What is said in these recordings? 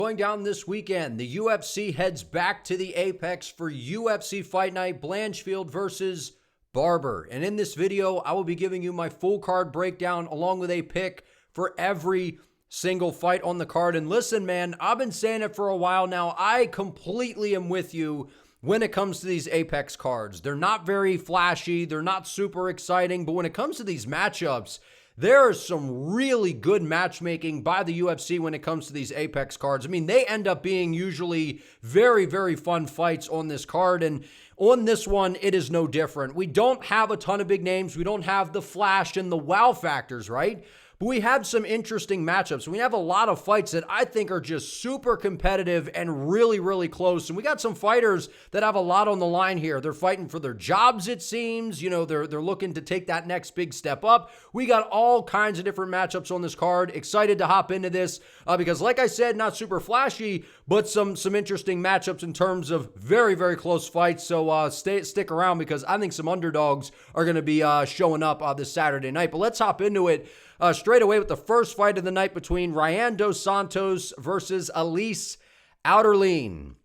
Going down this weekend, the UFC heads back to the Apex for UFC Fight Night Blanchfield versus Barber. And in this video, I will be giving you my full card breakdown along with a pick for every single fight on the card. And listen, man, I've been saying it for a while now. I completely am with you when it comes to these Apex cards. They're not very flashy. They're not super exciting. But when it comes to these matchups, there is some really good matchmaking by the UFC when it comes to these Apex cards. I mean, they end up being usually very, very fun fights on this card. And on this one, it is no different. We don't have a ton of big names. We don't have the flash and the wow factors, right? But we have some interesting matchups. We have a lot of fights that I think are just super competitive and really, really close. And we got some fighters that have a lot on the line here. They're fighting for their jobs, it seems. You know, they're looking to take that next big step up. We got all kinds of different matchups on this card. Excited to hop into this because, like I said, not super flashy, but some interesting matchups in terms of very, very close fights. So stick around because I think some underdogs are going to be showing up this Saturday night. But let's hop into it. Straight away with the first fight of the night between Ryan dos Santos versus Elise Ardelean.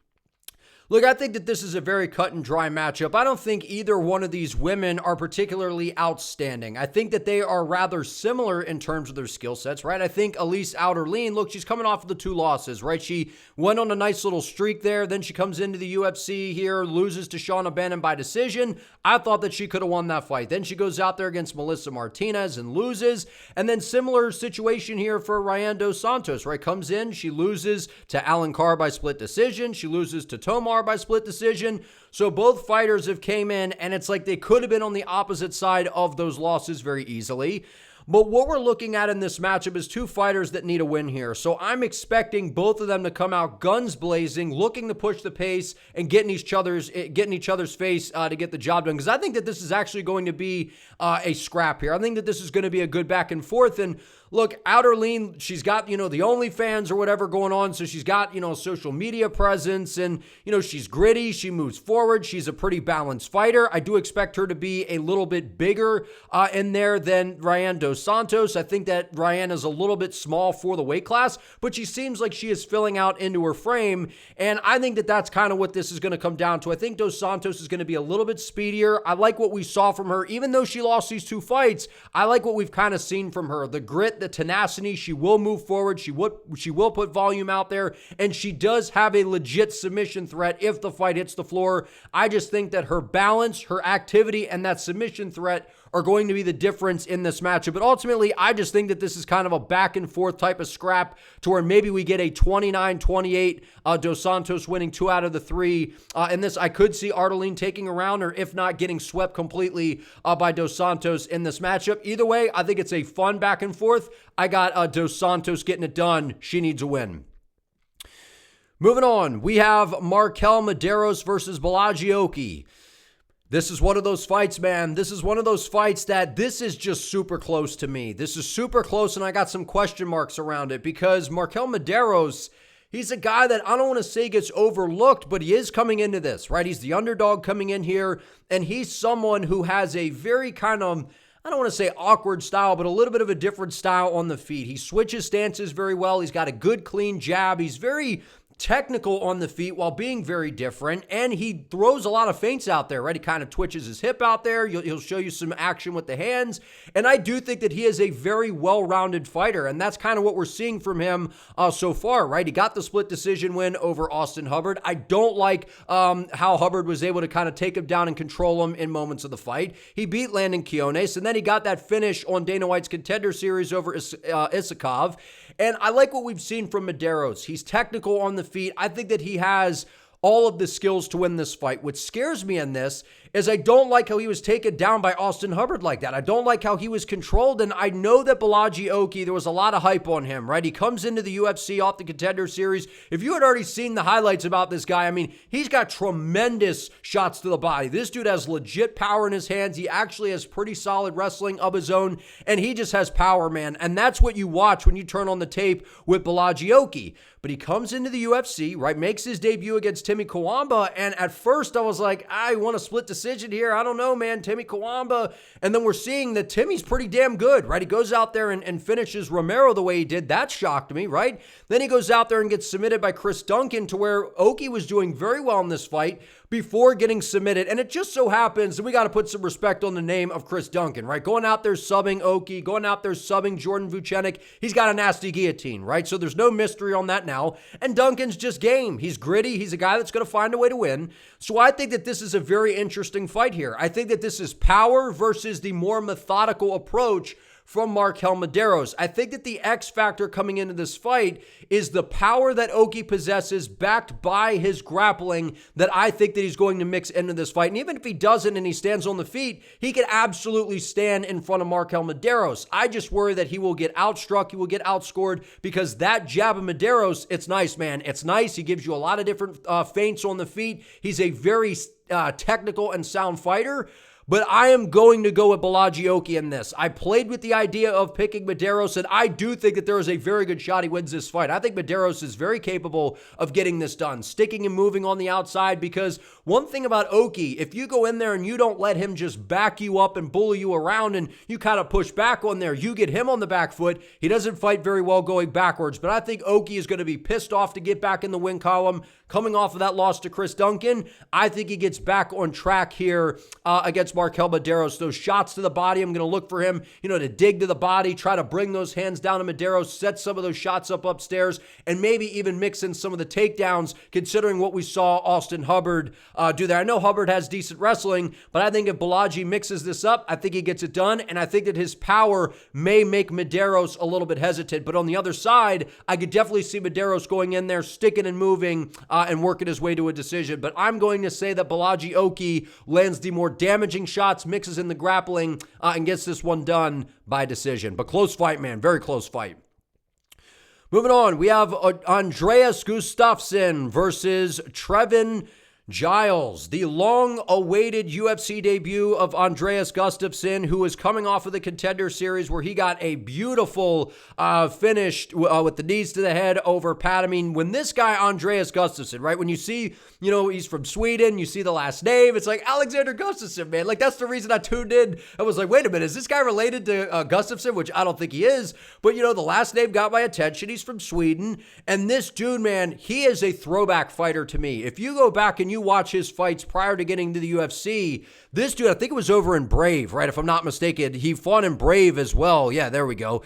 Look, I think that this is a very cut and dry matchup. I don't think either one of these women are particularly outstanding. I think that they are rather similar in terms of their skill sets, right? I think Elise Ardelean, look, she's coming off of the 2 losses, right? She went on a nice little streak there. Then she comes into the UFC here, loses to Shauna Bannon by decision. I thought that she could have won that fight. Then she goes out there against Melissa Martinez and loses. And then similar situation here for Ryan dos Santos, right? Comes in, she loses to Alan Carr by split decision. She loses to Tomar by split decision. So both fighters have came in and it's like they could have been on the opposite side of those losses very easily. But what we're looking at in this matchup is 2 fighters that need a win here. So I'm expecting both of them to come out guns blazing, looking to push the pace and getting each other's face to get the job done. Because I think that this is actually going to be a scrap here. I think that this is going to be a good back and forth. And look, Ardelean, she's got, the OnlyFans or whatever going on. So she's got, a social media presence and, she's gritty. She moves forward. She's a pretty balanced fighter. I do expect her to be a little bit bigger in there than Ryan dos Santos. I think that Ryan is a little bit small for the weight class, but she seems like she is filling out into her frame. And I think that that's kind of what this is going to come down to. I think dos Santos is going to be a little bit speedier. I like what we saw from her. Even though she lost these 2 fights, I like what we've kind of seen from her. The grit, the tenacity, she will move forward. She will put volume out there, and she does have a legit submission threat if the fight hits the floor. I just think that her balance, her activity, and that submission threat are going to be the difference in this matchup. But ultimately, I just think that this is kind of a back and forth type of scrap to where maybe we get a 29-28, dos Santos winning 2 out of the 3. In this, I could see Ardelean taking a round, or if not, getting swept completely by dos Santos in this matchup. Either way, I think it's a fun back and forth. I got dos Santos getting it done. She needs a win. Moving on, we have Markel Mederos versus Balaji. This is one of those fights, man. This is one of those fights that this is just super close to me. This is super close, and I got some question marks around it because Markel Mederos, he's a guy that I don't want to say gets overlooked, but he is coming into this, right? He's the underdog coming in here, and he's someone who has a very kind of, I don't want to say awkward style, but a little bit of a different style on the feet. He switches stances very well. He's got a good, clean jab. He's very technical on the feet while being very different, and he throws a lot of feints out there, right? He kind of twitches his hip out there. He'll show you some action with the hands, and I do think that he is a very well-rounded fighter, and that's kind of what we're seeing from him so far, right? He got the split decision win over Austin Hubbard. I don't like how Hubbard was able to kind of take him down and control him in moments of the fight. He beat Landon Quiones, and then he got that finish on Dana White's Contender Series over Isakov, and I like what we've seen from Mederos. He's technical on the feet. I think that he has all of the skills to win this fight. What scares me in this is I don't like how he was taken down by Austin Hubbard like that. I don't like how he was controlled, and I know that Balaji, there was a lot of hype on him, right? He comes into the UFC off the Contender Series. If you had already seen the highlights about this guy, I mean, he's got tremendous shots to the body. This dude has legit power in his hands. He actually has pretty solid wrestling of his own, and he just has power, man. And that's what you watch when you turn on the tape with Balaji. But he comes into the UFC, right, makes his debut against Timmy Kawamba, and at first I was like, I want to split decision decision here. I don't know, man. Timmy Kawamba. And then we're seeing that Timmy's pretty damn good, right? He goes out there and finishes Romero the way he did. That shocked me, right? Then he goes out there and gets submitted by Chris Duncan, to where Oki was doing very well in this fight before getting submitted. And it just so happens that we got to put some respect on the name of Chris Duncan, right? Going out there subbing Oki, going out there subbing Jordan Vucenic. He's got a nasty guillotine, right? So there's no mystery on that now. And Duncan's just game. He's gritty. He's a guy that's going to find a way to win. So I think that this is a very interesting fight here. I think that this is power versus the more methodical approach from Markel Mederos. I think that the X factor coming into this fight is the power that Oki possesses, backed by his grappling, that I think that he's going to mix into this fight. And even if he doesn't and he stands on the feet, he can absolutely stand in front of Markel Mederos. I just worry that he will get outstruck, he will get outscored, because that jab of Mederos, it's nice, man. It's nice. He gives you a lot of different feints on the feet. He's a very technical and sound fighter. But I am going to go with Balaji Oki in this. I played with the idea of picking Mederos, and I do think that there is a very good shot he wins this fight. I think Mederos is very capable of getting this done, sticking and moving on the outside, because one thing about Oki, if you go in there and you don't let him just back you up and bully you around and you kind of push back on there, you get him on the back foot, he doesn't fight very well going backwards. But I think Oki is going to be pissed off to get back in the win column. Coming off of that loss to Chris Duncan, I think he gets back on track here against Markel Mederos. Those shots to the body, I'm going to look for him, to dig to the body, try to bring those hands down to Mederos, set some of those shots up upstairs, and maybe even mix in some of the takedowns, considering what we saw Austin Hubbard do there. I know Hubbard has decent wrestling, but I think if Balaji mixes this up, I think he gets it done, and I think that his power may make Mederos a little bit hesitant. But on the other side, I could definitely see Mederos going in there, sticking and moving, and working his way to a decision. But I'm going to say that Balaji Oki lands the more damaging shots, mixes in the grappling, and gets this one done by decision. But close fight, man. Very close fight. Moving on, we have Andreas Gustafsson versus Trevin Giles, the long-awaited UFC debut of Andreas Gustafsson, who is coming off of the Contender Series, where he got a beautiful finish with the knees to the head over Pat. I mean, when this guy, Andreas Gustafsson, right, when you see, he's from Sweden, you see the last name, it's like Alexander Gustafsson, man. Like, that's the reason I tuned in. I was like, wait a minute, is this guy related to Gustafsson? Which I don't think he is, but, the last name got my attention. He's from Sweden, and this dude, man, he is a throwback fighter to me. If you go back and you watch his fights prior to getting to the UFC, this dude, I think it was over in Brave, right? If I'm not mistaken, he fought in Brave as well. Yeah, there we go.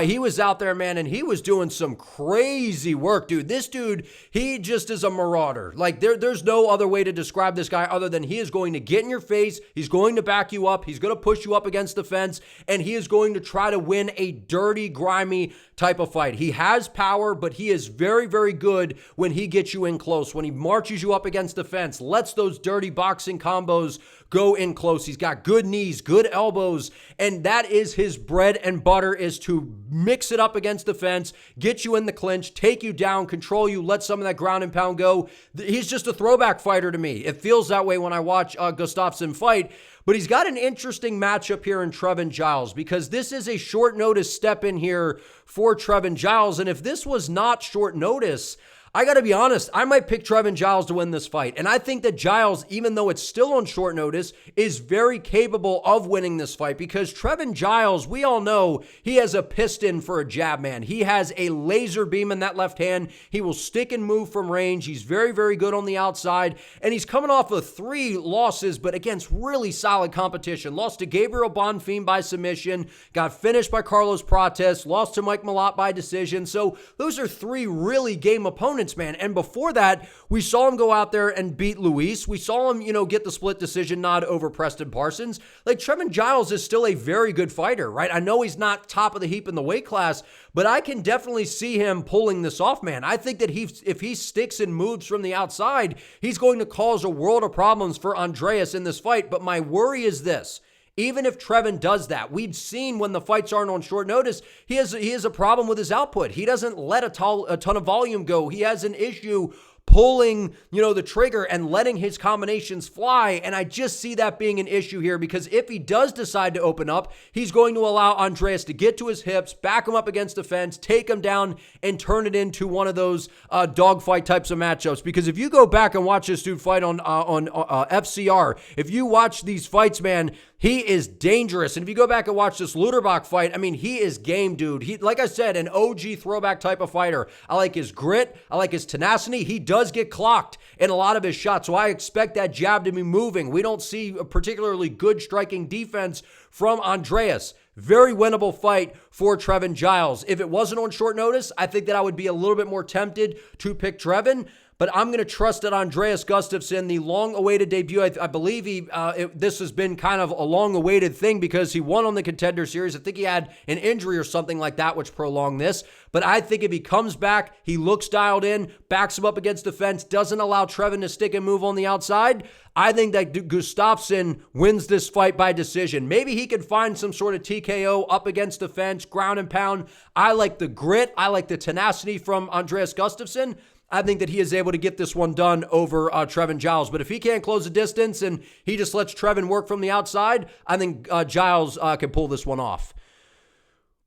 He was out there, man, and he was doing some crazy work, dude. This dude, he just is a marauder. Like, there's no other way to describe this guy other than he is going to get in your face, he's going to back you up, he's going to push you up against the fence, and he is going to try to win a dirty, grimy type of fight. He has power, but he is very, very good when he gets you in close, when he marches you up against the fence, lets those dirty boxing combos go in close. He's got good knees, good elbows, and that is his bread and butter, is to mix it up against the fence, get you in the clinch, take you down, control you, let some of that ground and pound go. He's just a throwback fighter to me. It feels that way when I watch Gustafsson fight. But he's got an interesting matchup here in Trevin Giles, because this is a short notice step in here for Trevin Giles. And if this was not short notice, I got to be honest, I might pick Trevin Giles to win this fight. And I think that Giles, even though it's still on short notice, is very capable of winning this fight, because Trevin Giles, we all know he has a piston for a jab, man. He has a laser beam in that left hand. He will stick and move from range. He's very, very good on the outside. And he's coming off of 3 losses, but against really solid competition. Lost to Gabriel Bonfim by submission, got finished by Carlos Prates, lost to Mike Malott by decision. So those are 3 really game opponents, man. And before that, we saw him go out there and beat Luis. We saw him, get the split decision nod over Preston Parsons. Like, Trevin Giles is still a very good fighter, right? I know he's not top of the heap in the weight class, but I can definitely see him pulling this off, man. I think that if he sticks and moves from the outside, he's going to cause a world of problems for Andreas in this fight. But my worry is this: even if Trevin does that, we've seen when the fights aren't on short notice, he has a problem with his output. He doesn't let a ton of volume go. He has an issue pulling, the trigger and letting his combinations fly. And I just see that being an issue here, because if he does decide to open up, he's going to allow Andreas to get to his hips, back him up against the fence, take him down, and turn it into one of those dogfight types of matchups. Because if you go back and watch this dude fight on FCR, if you watch these fights, man, he is dangerous. And if you go back and watch this Luderbach fight, I mean, he is game, dude. He, like I said, an OG throwback type of fighter. I like his grit. I like his tenacity. He does get clocked in a lot of his shots, so I expect that jab to be moving. We don't see a particularly good striking defense from Andreas. Very winnable fight for Trevin Giles. If it wasn't on short notice, I think that I would be a little bit more tempted to pick Trevin. But I'm going to trust that Andreas Gustafsson, the long-awaited debut, I believe this has been kind of a long-awaited thing because he won on the Contender Series. I think he had an injury or something like that which prolonged this. But I think if he comes back, he looks dialed in, backs him up against the fence, doesn't allow Trevin to stick and move on the outside, I think that Gustafsson wins this fight by decision. Maybe he could find some sort of TKO up against the fence, ground and pound. I like the grit. I like the tenacity from Andreas Gustafsson. I think that he is able to get this one done over Trevin Giles. But if he can't close the distance and he just lets Trevin work from the outside, I think Giles can pull this one off.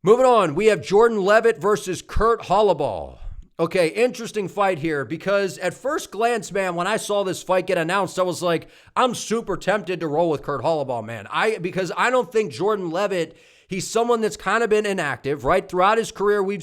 Moving on, we have Jordan Leavitt versus Kurt Holobaugh. Okay, interesting fight here, because at first glance, man, when I saw this fight get announced, I was like, I'm super tempted to roll with Kurt Holobaugh, man. Because I don't think Jordan Leavitt, he's someone that's kind of been inactive, right? Throughout his career, we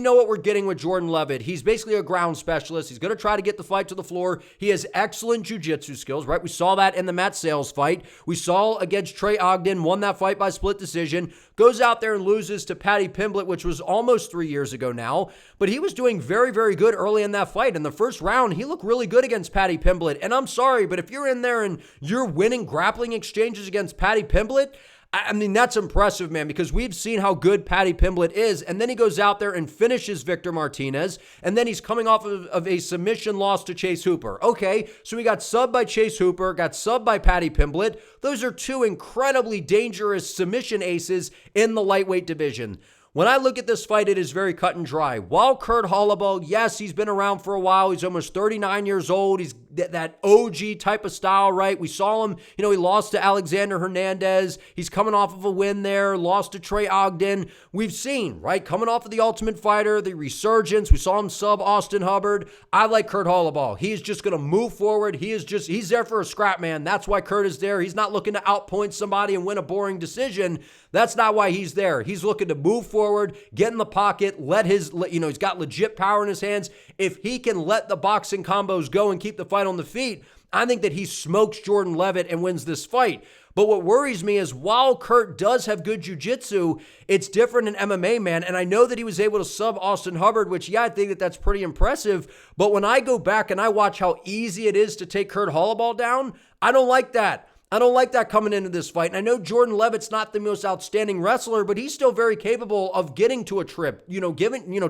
know what we're getting with Jordan Leavitt. He's basically a ground specialist. He's going to try to get the fight to the floor. He has excellent jiu-jitsu skills, right? We saw that in the Matt Sales fight. We saw against Trey Ogden, won that fight by split decision, goes out there and loses to Paddy Pimblett, which was almost 3 years ago now. But he was doing very, very good early in that fight. In the first round, he looked really good against Paddy Pimblett. And I'm sorry, but if you're in there and you're winning grappling exchanges against Paddy Pimblett, I mean, that's impressive, man, because we've seen how good Paddy Pimblett is, and then he goes out there and finishes Victor Martinez, and then he's coming off of a submission loss to Chase Hooper. Okay, so he got subbed by Chase Hooper, got subbed by Paddy Pimblett. Those are two incredibly dangerous submission aces in the lightweight division. When I look at this fight, it is very cut and dry. While Kurt Holobaugh, yes, he's been around for a while. He's almost 39 years old. He's that OG type of style, right? We saw him, he lost to Alexander Hernandez. He's coming off of a win there, lost to Trey Ogden. We've seen, right, coming off of the Ultimate Fighter, the resurgence. We saw him sub Austin Hubbard. I like Kurt Holobaugh. He's just going to move forward. He's there for a scrap, man. That's why Kurt is there. He's not looking to outpoint somebody and win a boring decision. That's not why he's there. He's looking to move forward, get in the pocket, he's got legit power in his hands. If he can let the boxing combos go and keep the fight on the feet, I think that he smokes Jordan Leavitt and wins this fight. But what worries me is while Kurt does have good jiu-jitsu, it's different in MMA, man. And I know that he was able to sub Austin Hubbard, which, yeah, I think that that's pretty impressive. But when I go back and I watch how easy it is to take Kurt Holobaugh down, I don't like that. I don't like that coming into this fight. And I know Jordan Leavitt's not the most outstanding wrestler, but he's still very capable of getting to a trip,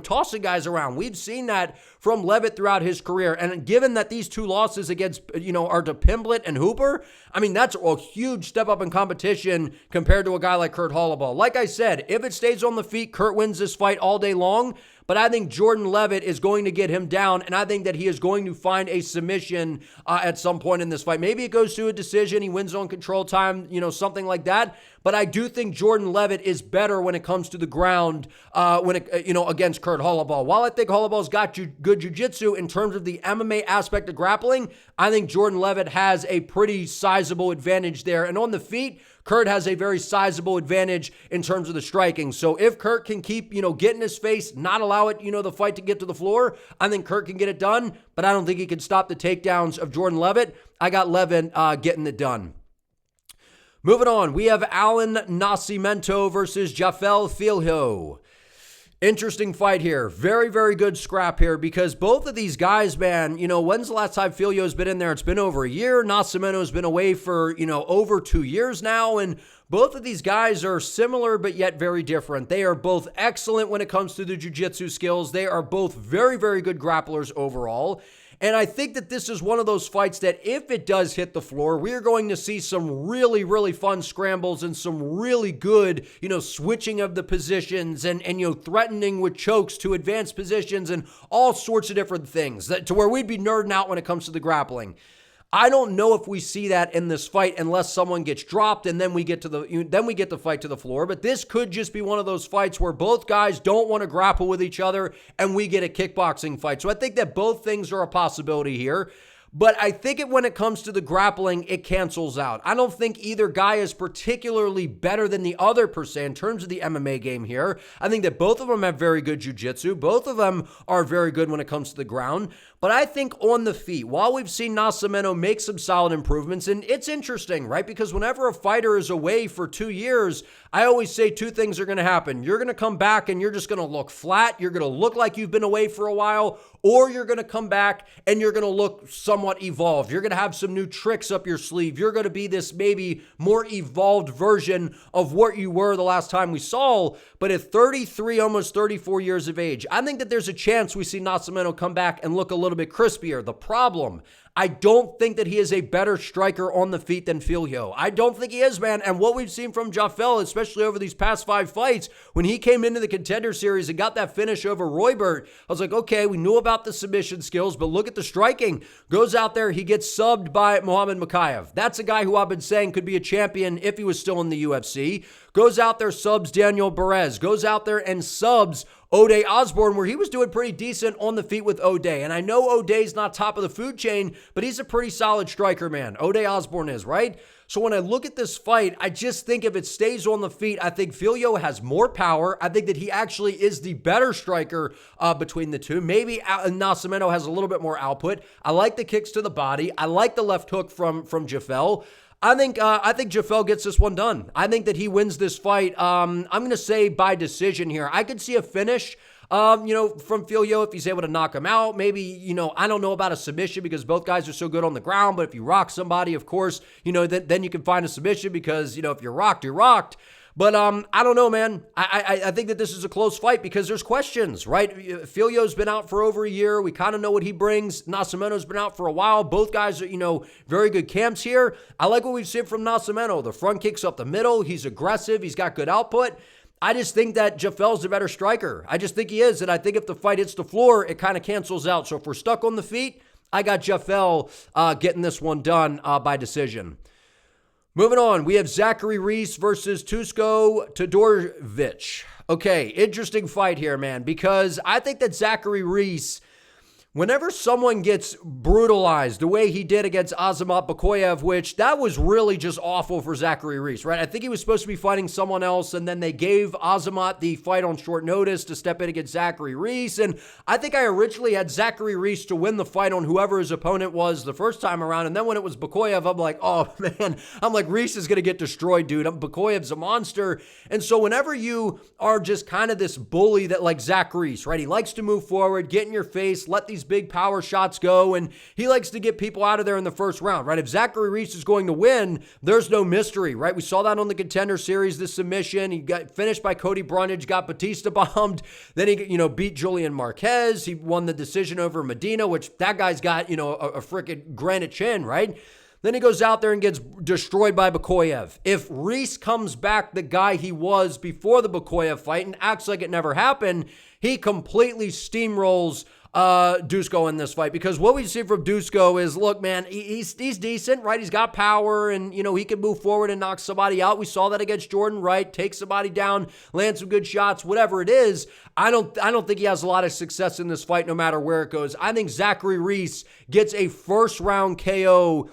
tossing guys around. We've seen that from Leavitt throughout his career. And given that these two losses against, are to Pimblett and Hooper, I mean, that's a huge step up in competition compared to a guy like Kurt Holobaugh. Like I said, if it stays on the feet, Kurt wins this fight all day long. But I think Jordan Leavitt is going to get him down, and I think that he is going to find a submission at some point in this fight. Maybe it goes to a decision, he wins on control time, something like that. But I do think Jordan Leavitt is better when it comes to the ground against Kurt Holobaugh. While I think Holobaugh's got good jiu-jitsu in terms of the MMA aspect of grappling, I think Jordan Leavitt has a pretty sizable advantage there. And on the feet, Kurt has a very sizable advantage in terms of the striking. So if Kurt can keep, get in his face, not allow it, the fight to get to the floor, I think Kurt can get it done, but I don't think he can stop the takedowns of Jordan Leavitt. I got Leavitt getting it done. Moving on, we have Alan Nascimento versus Jafel Filho. Interesting fight here. Very, very good scrap here because both of these guys, man, when's the last time Filho's been in there? It's been over a year. Nascimento's been away for, over 2 years now. And both of these guys are similar, but yet very different. They are both excellent when it comes to the jiu-jitsu skills. They are both very, very good grapplers overall. And I think that this is one of those fights that if it does hit the floor, we're going to see some really, really fun scrambles and some really good, switching of the positions and threatening with chokes to advance positions and all sorts of different things to where we'd be nerding out when it comes to the grappling. I don't know if we see that in this fight unless someone gets dropped and then we get the fight to the floor. But this could just be one of those fights where both guys don't want to grapple with each other and we get a kickboxing fight. So I think that both things are a possibility here. But I think when it comes to the grappling, it cancels out. I don't think either guy is particularly better than the other per se in terms of the MMA game here. I think that both of them have very good jiu-jitsu. Both of them are very good when it comes to the ground. But I think on the feet, while we've seen Nascimento make some solid improvements, and it's interesting, right? Because whenever a fighter is away for 2 years, I always say two things are going to happen. You're going to come back and you're just going to look flat. You're going to look like you've been away for a while, or you're going to come back and you're going to look somewhat evolved. You're going to have some new tricks up your sleeve. You're going to be this maybe more evolved version of what you were the last time we saw. But at 33, almost 34 years of age, I think that there's a chance we see Nascimento come back and look a little bit crispier. The problem, I don't think that he is a better striker on the feet than Filho. I don't think he is, man. And what we've seen from Jaffel, especially over these past 5 fights, when he came into the Contender Series and got that finish over Roybert, I was like, okay, we knew about the submission skills, but look at the striking. Goes out there, he gets subbed by Muhammad Mokaev. That's a guy who I've been saying could be a champion if he was still in the UFC. Goes out there, subs Daniel Perez. Goes out there and subs O'Day Osborne, where he was doing pretty decent on the feet with O'Day. And I know O'Day's not top of the food chain, but he's a pretty solid striker, man. O'Day Osborne is, right? So when I look at this fight, I just think if it stays on the feet, I think Filho has more power. I think that he actually is the better striker between the two. Maybe Nascimento has a little bit more output. I like the kicks to the body. I like the left hook from Jaffel. I think Jaffel gets this one done. I think that he wins this fight. I'm going to say by decision here. I could see a finish, from Filho if he's able to knock him out. Maybe, I don't know about a submission because both guys are so good on the ground. But if you rock somebody, of course, then you can find a submission because, if you're rocked, you're rocked. But I don't know, man. I think that this is a close fight because there's questions, right? Filho's been out for over a year. We kind of know what he brings. Nascimento's been out for a while. Both guys are, very good camps here. I like what we've seen from Nascimento. The front kicks up the middle. He's aggressive. He's got good output. I just think that Jaffel's the better striker. I just think he is. And I think if the fight hits the floor, it kind of cancels out. So if we're stuck on the feet, I got Jaffel getting this one done by decision. Moving on, we have Zachary Reese versus Duško Todorovic. Okay, interesting fight here, man, because I think that Zachary Reese, whenever someone gets brutalized the way he did against Azamat Bakoyev, which that was really just awful for Zachary Reese, right? I think he was supposed to be fighting someone else, and then they gave Azamat the fight on short notice to step in against Zachary Reese, and I think I originally had Zachary Reese to win the fight on whoever his opponent was the first time around, and then when it was Bakoyev, I'm like, oh man, Reese is going to get destroyed, dude. Bakoyev's a monster, and so whenever you are just kind of this bully that like Zach Reese, right? He likes to move forward, get in your face, let these big power shots go, and he likes to get people out of there in the first round, right? If Zachary Reese is going to win, there's no mystery, right? We saw that on the Contender Series, the submission. He got finished by Cody Brundage, got Batista bombed, then he, beat Julian Marquez. He won the decision over Medina, which that guy's got, a freaking granite chin, right? Then he goes out there and gets destroyed by Bakoyev. If Reese comes back the guy he was before the Bakoyev fight and acts like it never happened, he completely steamrolls Duško in this fight, because what we see from Duško is, look, man, he's decent, right? He's got power, and he can move forward and knock somebody out. We saw that against Jordan Wright, take somebody down, land some good shots, whatever it is. I don't think he has a lot of success in this fight, no matter where it goes. I think Zachary Reese gets a first round KO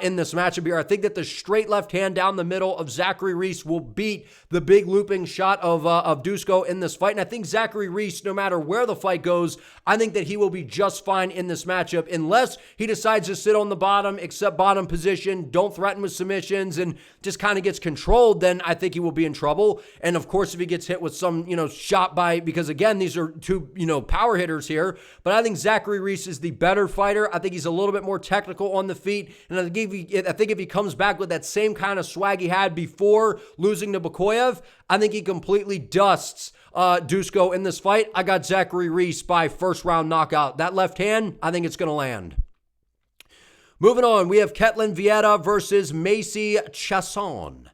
in this matchup here. I think that the straight left hand down the middle of Zachary Reese will beat the big looping shot of Duško in this fight. And I think Zachary Reese, no matter where the fight goes, I think that he will be just fine in this matchup unless he decides to sit on the bottom, accept bottom position, don't threaten with submissions, and just kind of gets controlled. Then I think he will be in trouble. And of course, if he gets hit with some, shot by, because again, these are two, power hitters here. But I think Zachary Reese is the better fighter. I think he's a little bit more technical on the feet. And I think if he comes back with that same kind of swag he had before losing to Bakoyev, I think he completely dusts Dusko in this fight. I got Zachary Reese by first round knockout. That left hand, I think it's going to land. Moving on, we have Ketlen Viera versus Macy Chiasson.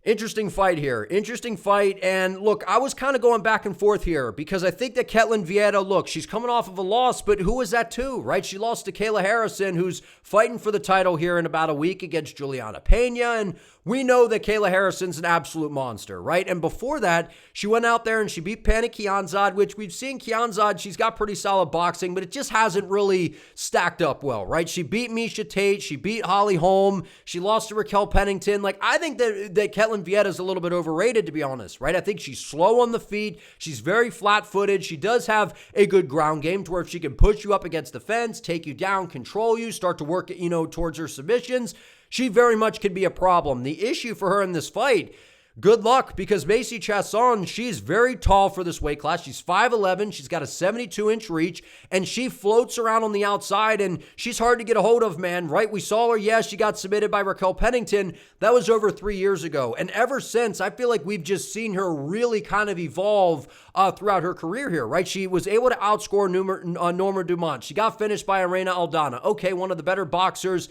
Interesting fight here. Interesting fight. And look, I was kind of going back and forth here because I think that Ketlen Viera, look, she's coming off of a loss, but who is that to, right? She lost to Kayla Harrison, who's fighting for the title here in about a week against Juliana Pena. And we know that Kayla Harrison's an absolute monster, right? And before that, she went out there and she beat Panna Kianzad, which we've seen Kianzad, she's got pretty solid boxing, but it just hasn't really stacked up well, right? She beat Misha Tate, she beat Holly Holm, she lost to Raquel Pennington. Like, I think that Ketlen Viera is a little bit overrated, to be honest, right? I think she's slow on the feet, she's very flat-footed, she does have a good ground game to where if she can push you up against the fence, take you down, control you, start to work, towards her submissions, she very much could be a problem. The issue for her in this fight, good luck, because Macy Chiasson, she's very tall for this weight class. She's 5'11", she's got a 72-inch reach, and she floats around on the outside, and she's hard to get a hold of, man, right? We saw her, yeah, she got submitted by Raquel Pennington. That was over 3 years ago, and ever since, I feel like we've just seen her really kind of evolve throughout her career here, right? She was able to outscore Norma Dumont. She got finished by Arena Aldana. Okay, one of the better boxers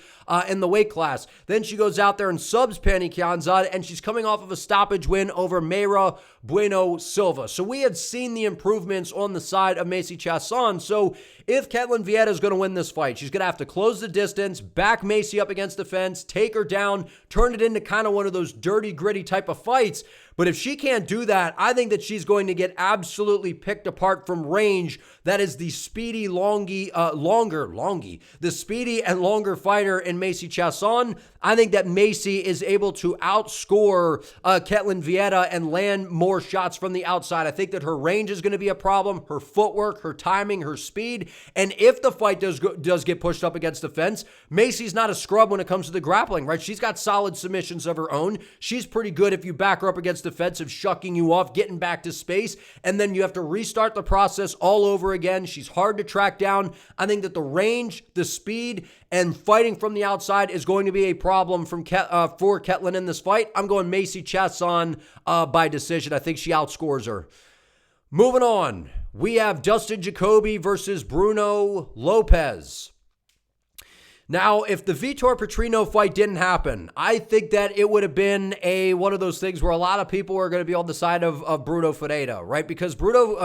in the weight class. Then she goes out there and subs Panna Kianzad, and she's coming off of a stoppage win over Mayra Bueno Silva. So we had seen the improvements on the side of Macy Chiasson. So if Ketlen Viera is going to win this fight, she's going to have to close the distance, back Macy up against the fence, take her down, turn it into kind of one of those dirty, gritty type of fights. But if she can't do that, I think that she's going to get absolutely picked apart from range. That is the speedy, the speedy and longer fighter in Macy Chiasson. I think that Macy is able to outscore Ketlen Viera and land more shots from the outside. I think that her range is going to be a problem, her footwork, her timing, her speed. And if the fight does get pushed up against the fence, Macy's not a scrub when it comes to the grappling, right? She's got solid submissions of her own. She's pretty good if you back her up against defensive, shucking you off, getting back to space, and then you have to restart the process all over again. She's hard to track down. I think that the range, the speed, and fighting from the outside is going to be a problem for Ketlen in this fight. I'm going Macy Chiasson by decision. I think she outscores her. Moving on, we have Dustin Jacoby versus Bruno Lopes. Now, if the Vitor Petrino fight didn't happen, I think that it would have been one of those things where a lot of people are going to be on the side of Bruno Ferreira, right? Because Bruno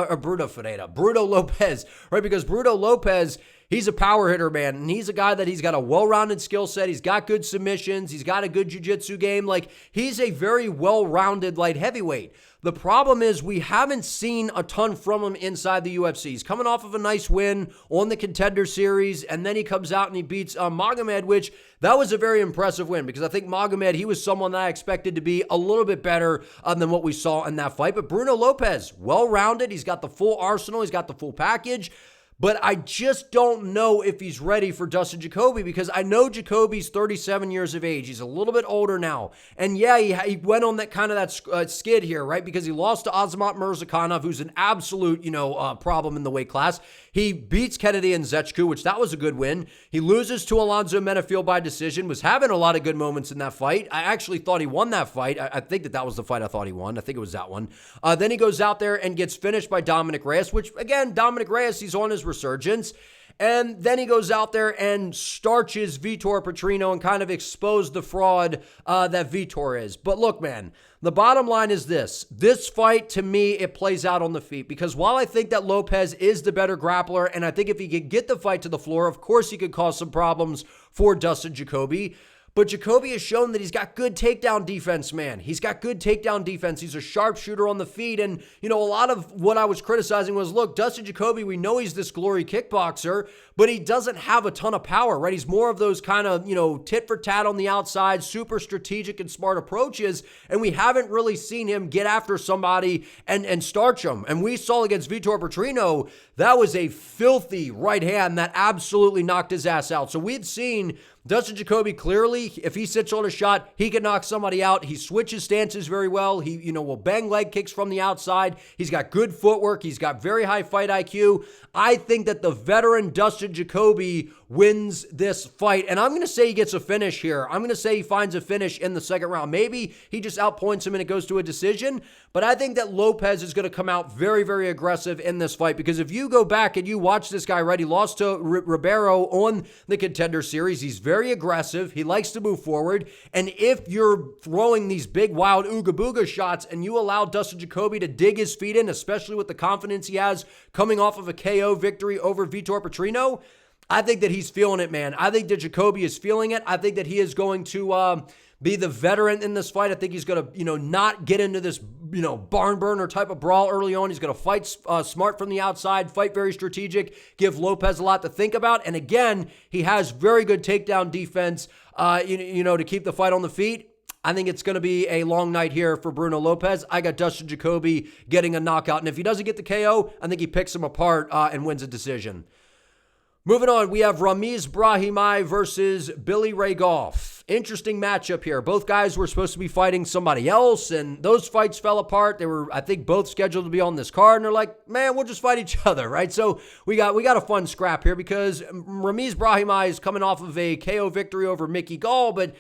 Lopes, right? Because Bruno Lopes, he's a power hitter, man, and he's a guy that he's got a well-rounded skill set. He's got good submissions. He's got a good jiu-jitsu game. Like, he's a very well-rounded light heavyweight. The problem is we haven't seen a ton from him inside the UFC. He's coming off of a nice win on the Contender Series, and then he comes out and he beats Magomed, which that was a very impressive win because I think Magomed, he was someone that I expected to be a little bit better than what we saw in that fight. But Bruno Lopes, well-rounded. He's got the full arsenal. He's got the full package. But I just don't know if he's ready for Dustin Jacoby because I know Jacoby's 37 years of age. He's a little bit older now. And yeah, he went on that kind of that skid here, right? Because he lost to Azamat Mirzakhanov, who's an absolute, problem in the weight class. He beats Kennedy and Zechku, which that was a good win. He loses to Alonzo Menefield by decision, was having a lot of good moments in that fight. I actually thought he won that fight. I think that was the fight I thought he won. I think it was that one. Then he goes out there and gets finished by Dominic Reyes, which, again, Dominic Reyes, he's on his resurgence. And then he goes out there and starches Vitor Petrino and kind of exposed the fraud that Vitor is. But look, man, the bottom line is this. This fight, to me, it plays out on the feet. Because while I think that Lopes is the better grappler, and I think if he could get the fight to the floor, of course he could cause some problems for Dustin Jacoby. But Jacoby has shown that he's got good takedown defense, man. He's got good takedown defense. He's a sharpshooter on the feet. And, a lot of what I was criticizing was, look, Dustin Jacoby, we know he's this glory kickboxer, but he doesn't have a ton of power, right? He's more of those kind of, tit for tat on the outside, super strategic and smart approaches. And we haven't really seen him get after somebody and starch him. And we saw against Vitor Petrino, that was a filthy right hand that absolutely knocked his ass out. So we've seen Dustin Jacoby, clearly, if he sits on a shot, he can knock somebody out. He switches stances very well. He, will bang leg kicks from the outside. He's got good footwork. He's got very high fight IQ. I think that the veteran Dustin Jacoby wins this fight. And I'm going to say he gets a finish here. I'm going to say he finds a finish in the second round. Maybe he just outpoints him and it goes to a decision. But I think that Lopes is going to come out very, very aggressive in this fight, because if you go back and you watch this guy, right, he lost to Ribeiro on the Contender Series. He's very aggressive. He likes to move forward. And if you're throwing these big, wild ooga booga shots and you allow Dustin Jacoby to dig his feet in, especially with the confidence he has coming off of a KO victory over Vitor Petrino, I think that he's feeling it, man. I think that Jacoby is feeling it. I think that he is going to be the veteran in this fight. I think he's going to, not get into this, barn burner type of brawl early on. He's going to fight smart from the outside, fight very strategic, give Lopes a lot to think about. And again, he has very good takedown defense, to keep the fight on the feet. I think it's going to be a long night here for Bruno Lopes. I got Dustin Jacoby getting a knockout. And if he doesn't get the KO, I think he picks him apart and wins a decision. Moving on, we have Brahimaj versus Billy Ray Goff. Interesting matchup here. Both guys were supposed to be fighting somebody else, and those fights fell apart. They were, I think, both scheduled to be on this card, and they're like, man, we'll just fight each other, right? So we got a fun scrap here, because Brahimaj is coming off of a KO victory over Mickey Gall, but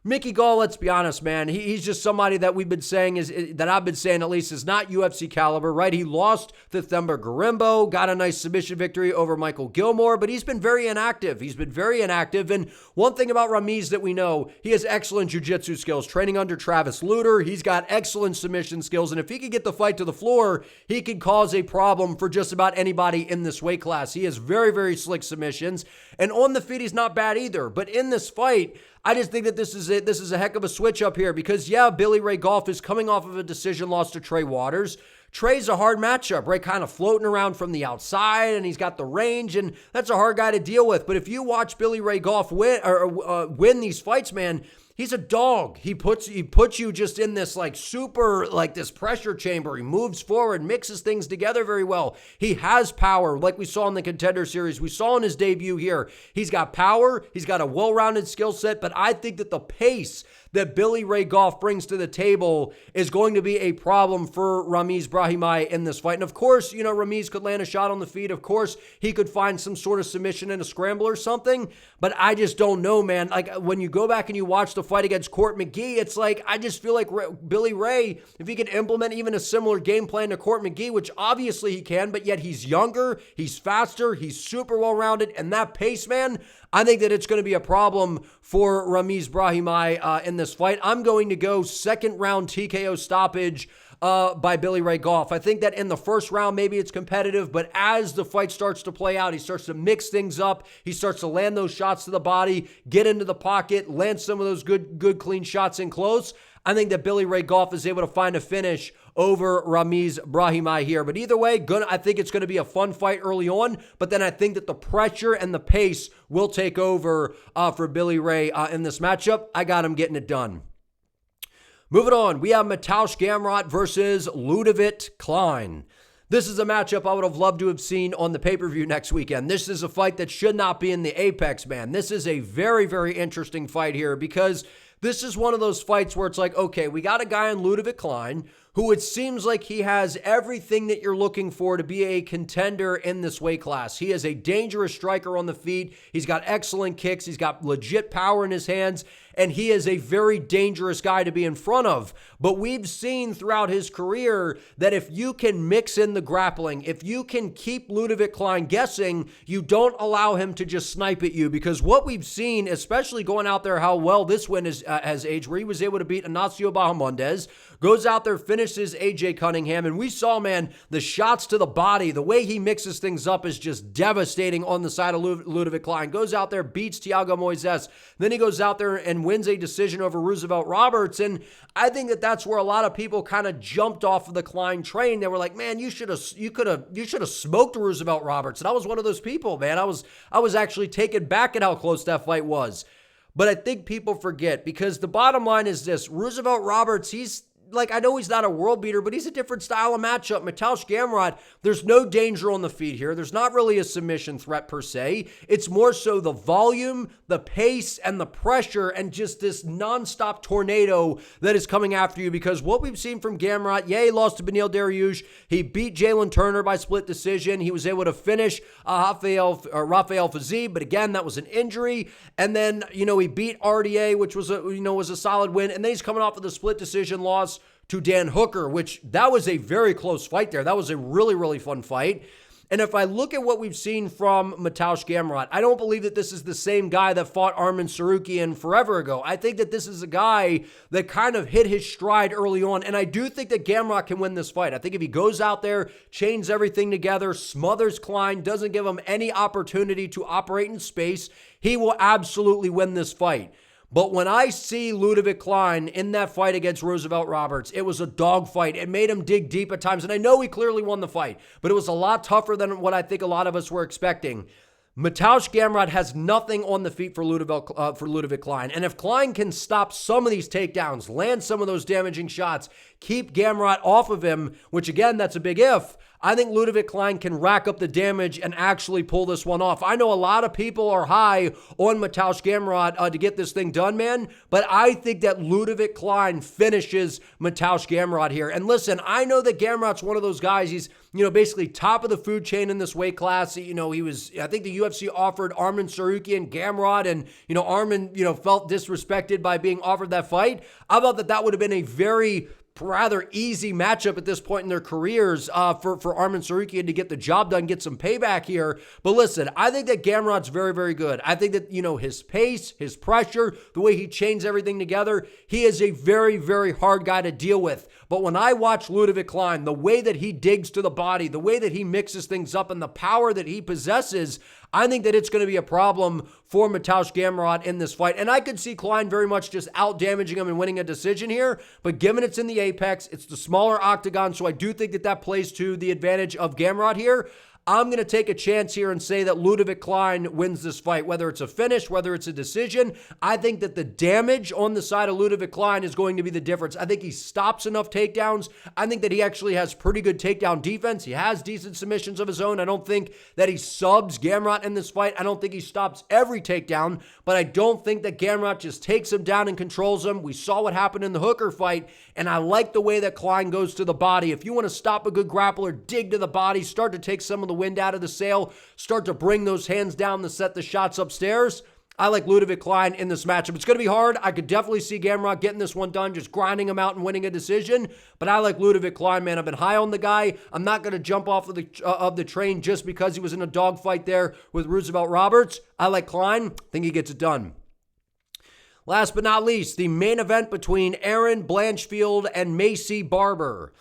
Mickey Gall, let's be honest, man, he's just somebody that we've been saying that I've been saying at least is not UFC caliber, right? He lost to Themba Gorimbo, got a nice submission victory over Michael Gilmore, but he's been very inactive. And one thing about Ramiz that we know, he has excellent jiu-jitsu skills, training under Travis Lutter. He's got excellent submission skills, and if he could get the fight to the floor, he could cause a problem for just about anybody in this weight class. He has very, very slick submissions, and on the feet, he's not bad either. But in this fight, I just think that this is a heck of a switch up here, because, yeah, Billy Ray Goff is coming off of a decision loss to Trey Waters. Trey's a hard matchup, right? Kind of floating around from the outside, and he's got the range, and that's a hard guy to deal with. But if you watch Billy Ray Goff win these fights, man, he's a dog. He puts you just in this super this pressure chamber. He moves forward, mixes things together very well. He has power, like we saw in the Contender Series. We saw in his debut here. He's got power. He's got a well-rounded skill set, but I think that the pace that Billy Ray Goff brings to the table is going to be a problem for Brahimaj in this fight. And of course, Ramiz could land a shot on the feet. Of course, he could find some sort of submission in a scramble or something, but I just don't know, man. When you go back and you watch the fight against Court McGee, it's I just feel like Billy Ray, if he could implement even a similar game plan to Court McGee, which obviously he can, but yet he's younger, he's faster, he's super well-rounded, and that pace, man, I think that it's going to be a problem for Brahimaj in this fight. I'm going to go second round TKO stoppage by Billy Ray Goff. I think that in the first round, maybe it's competitive, but as the fight starts to play out, he starts to mix things up. He starts to land those shots to the body, get into the pocket, land some of those good clean shots in close. I think that Billy Ray Goff is able to find a finish over Brahimaj here. But either way, I think it's going to be a fun fight early on, but then I think that the pressure and the pace will take over for Billy Ray in this matchup. I got him getting it done. Moving on, we have Mateusz Gamrot versus Leavitt Klein. This is a matchup I would have loved to have seen on the pay-per-view next weekend. This is a fight that should not be in the Apex, man. This is a very, very interesting fight here, because this is one of those fights where it's okay, we got a guy in Leavitt Klein who it seems like he has everything that you're looking for to be a contender in this weight class. He is a dangerous striker on the feet. He's got excellent kicks. He's got legit power in his hands, and he is a very dangerous guy to be in front of. But we've seen throughout his career that if you can mix in the grappling, if you can keep Leavitt Klein guessing, you don't allow him to just snipe at you. Because what we've seen, especially going out there, how well this win has aged, where he was able to beat Ignacio Bahamondes, goes out there, finishes AJ Cunningham, and we saw, man, the shots to the body, the way he mixes things up is just devastating on the side of Leavitt Klein. Goes out there, beats Thiago Moises, then he goes out there and wins a decision over Roosevelt Roberts, and I think that that's where a lot of people kind of jumped off of the Klein train. They were like, man, you should have smoked Roosevelt Roberts, and I was one of those people, man. I was actually taken back at how close that fight was. But I think people forget, because the bottom line is this: Roosevelt Roberts, he's like, I know he's not a world beater, but he's a different style of matchup. Mateusz Gamrot, there's no danger on the feet here. There's not really a submission threat per se. It's more so the volume, the pace, and the pressure, and just this nonstop tornado that is coming after you, because what we've seen from Gamrot, he lost to Beneil Dariush. He beat Jalen Turner by split decision. He was able to finish Rafael Fiziev, but again, that was an injury. And then, he beat Ardelean, which was a solid win. And then he's coming off of the split decision loss to Dan Hooker, which that was a very close fight there. That was a really, really fun fight. And if I look at what we've seen from Mateusz Gamrot, I don't believe that this is the same guy that fought Arman Tsarukyan forever ago. I think that this is a guy that kind of hit his stride early on, and I do think that Gamrot can win this fight. I think if he goes out there, chains everything together, smothers Klein, doesn't give him any opportunity to operate in space, he will absolutely win this fight. But when I see Ludovic Klein in that fight against Roosevelt Roberts, it was a dogfight. It made him dig deep at times. And I know he clearly won the fight, but it was a lot tougher than what I think a lot of us were expecting. Mateusz Gamrot has nothing on the feet for Ludovic Klein. And if Klein can stop some of these takedowns, land some of those damaging shots, keep Gamrot off of him, which again, that's a big if, I think Ludovic Klein can rack up the damage and actually pull this one off. I know a lot of people are high on Mateusz Gamrot to get this thing done, man, but I think that Ludovic Klein finishes Mateusz Gamrot here. And listen, I know that Gamrot's one of those guys, he's, basically top of the food chain in this weight class. He was, I think the UFC offered Arman Tsarukyan Gamrot, and, Arman, felt disrespected by being offered that fight. I thought that would have been a very rather easy matchup at this point in their careers for Arman Tsarukyan to get the job done, get some payback here. But listen, I think that Gamrot's very, very good. I think that, his pace, his pressure, the way he chains everything together, he is a very, very hard guy to deal with. But when I watch Ludovic Klein, the way that he digs to the body, the way that he mixes things up, and the power that he possesses, I think that it's going to be a problem for Mateusz Gamrot in this fight. And I could see Klein very much just out-damaging him and winning a decision here. But given it's in the Apex, it's the smaller octagon, so I do think that plays to the advantage of Gamrot here. I'm going to take a chance here and say that Ludovic Klein wins this fight, whether it's a finish, whether it's a decision. I think that the damage on the side of Ludovic Klein is going to be the difference. I think he stops enough takedowns. I think that he actually has pretty good takedown defense. He has decent submissions of his own. I don't think that he subs Gamrot in this fight. I don't think he stops every takedown, but I don't think that Gamrot just takes him down and controls him. We saw what happened in the Hooker fight, and I like the way that Klein goes to the body. If you want to stop a good grappler, dig to the body, start to take some of the wind out of the sail, start to bring those hands down to set the shots upstairs, I like Ludovic Klein in this matchup. It's going to be hard. I could definitely see Gamrot getting this one done, just grinding him out and winning a decision. But I like Ludovic Klein, man. I've been high on the guy. I'm not going to jump off of the train just because he was in a dogfight there with Roosevelt Roberts. I like Klein. I think he gets it done. Last but not least, the main event between Erin Blanchfield and Macy Barber.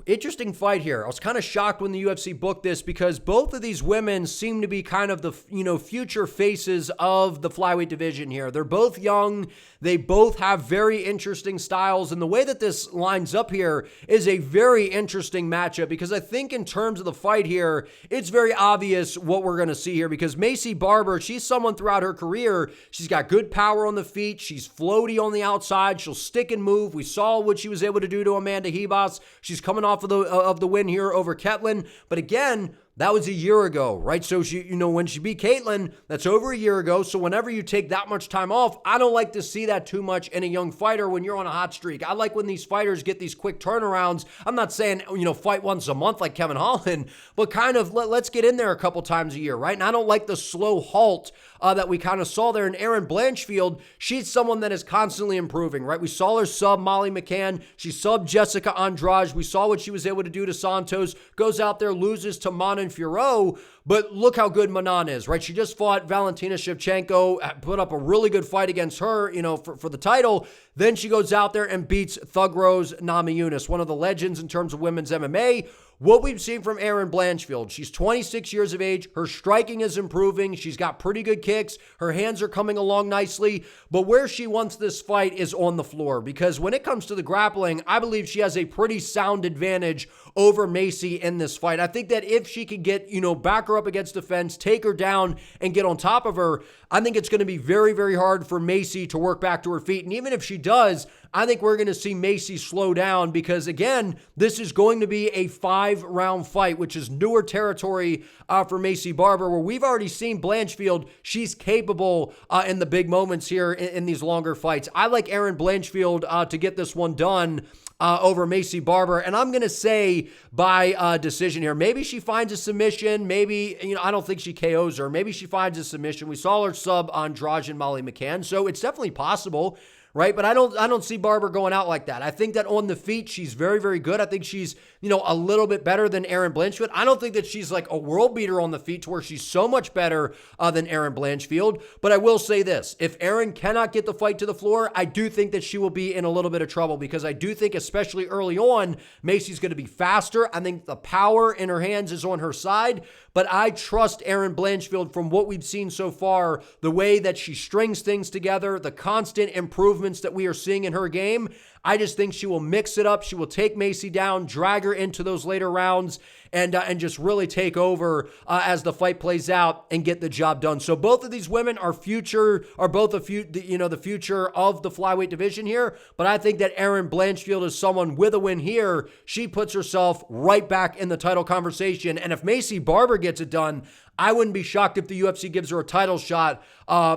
Interesting fight here. I was kind of shocked when the UFC booked this because both of these women seem to be kind of the, future faces of the flyweight division here. They're both young. They both have very interesting styles. And the way that this lines up here is a very interesting matchup because I think in terms of the fight here, it's very obvious what we're going to see here because Macy Barber, she's someone throughout her career. She's got good power on the feet. She's floaty on the outside. She'll stick and move. We saw what she was able to do to Amanda Ribas. She's coming off of the win here over Ketlin. But again, that was a year ago, right? So she, when she beat Caitlin, that's over a year ago. So whenever you take that much time off, I don't like to see that too much in a young fighter when you're on a hot streak. I like when these fighters get these quick turnarounds. I'm not saying, fight once a month like Kevin Holland, but kind of let's get in there a couple times a year, right? And I don't like the slow halt that we kind of saw there in Erin Blanchfield. She's someone that is constantly improving, right? We saw her sub Molly McCann. She subbed Jessica Andrade. We saw what she was able to do to Santos. Goes out there, loses to Manon Fiorot. But look how good Manon is, right? She just fought Valentina Shevchenko, put up a really good fight against her, for the title. Then she goes out there and beats Thug Rose Namajunas, one of the legends in terms of women's MMA. What we've seen from Erin Blanchfield, she's 26 years of age. Her striking is improving. She's got pretty good kicks. Her hands are coming along nicely. But where she wants this fight is on the floor because when it comes to the grappling, I believe she has a pretty sound advantage over Macy in this fight. I think that if she could get, back her up against the fence, take her down, and get on top of her, I think it's going to be very, very hard for Macy to work back to her feet. And even if she does, I think we're going to see Macy slow down because, again, this is going to be a 5-round fight, which is newer territory for Macy Barber, where we've already seen Blanchfield. She's capable in the big moments here in these longer fights. I like Erin Blanchfield to get this one done over Macy Barber, and I'm going to say by decision here. Maybe she finds a submission. Maybe, I don't think she KOs her. Maybe she finds a submission. We saw her sub Andrade Molly McCann, so it's definitely possible, right? But I don't see Barber going out like that. I think that on the feet, she's very, very good. I think she's, a little bit better than Erin Blanchfield. I don't think that she's like a world beater on the feet to where she's so much better than Erin Blanchfield. But I will say this, if Erin cannot get the fight to the floor, I do think that she will be in a little bit of trouble because I do think, especially early on, Macy's going to be faster. I think the power in her hands is on her side, but I trust Erin Blanchfield from what we've seen so far, the way that she strings things together, the constant improvements that we are seeing in her game. I just think she will mix it up. She will take Macy down, drag her into those later rounds, and just really take over as the fight plays out and get the job done. So both of these women are both the future of the flyweight division here. But I think that Erin Blanchfield is someone with a win here. She puts herself right back in the title conversation. And if Macy Barber gets it done, I wouldn't be shocked if the UFC gives her a title shot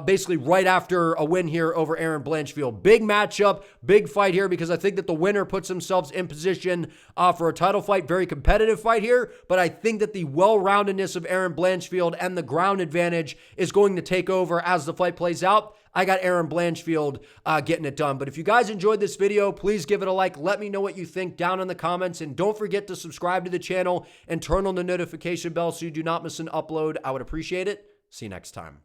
basically right after a win here over Erin Blanchfield. Big matchup, big fight here because I think that the winner puts themselves in position for a title fight. Very competitive fight here, but I think that the well-roundedness of Erin Blanchfield and the ground advantage is going to take over as the fight plays out. I got Erin Blanchfield getting it done. But if you guys enjoyed this video, please give it a like. Let me know what you think down in the comments. And don't forget to subscribe to the channel and turn on the notification bell so you do not miss an upload. I would appreciate it. See you next time.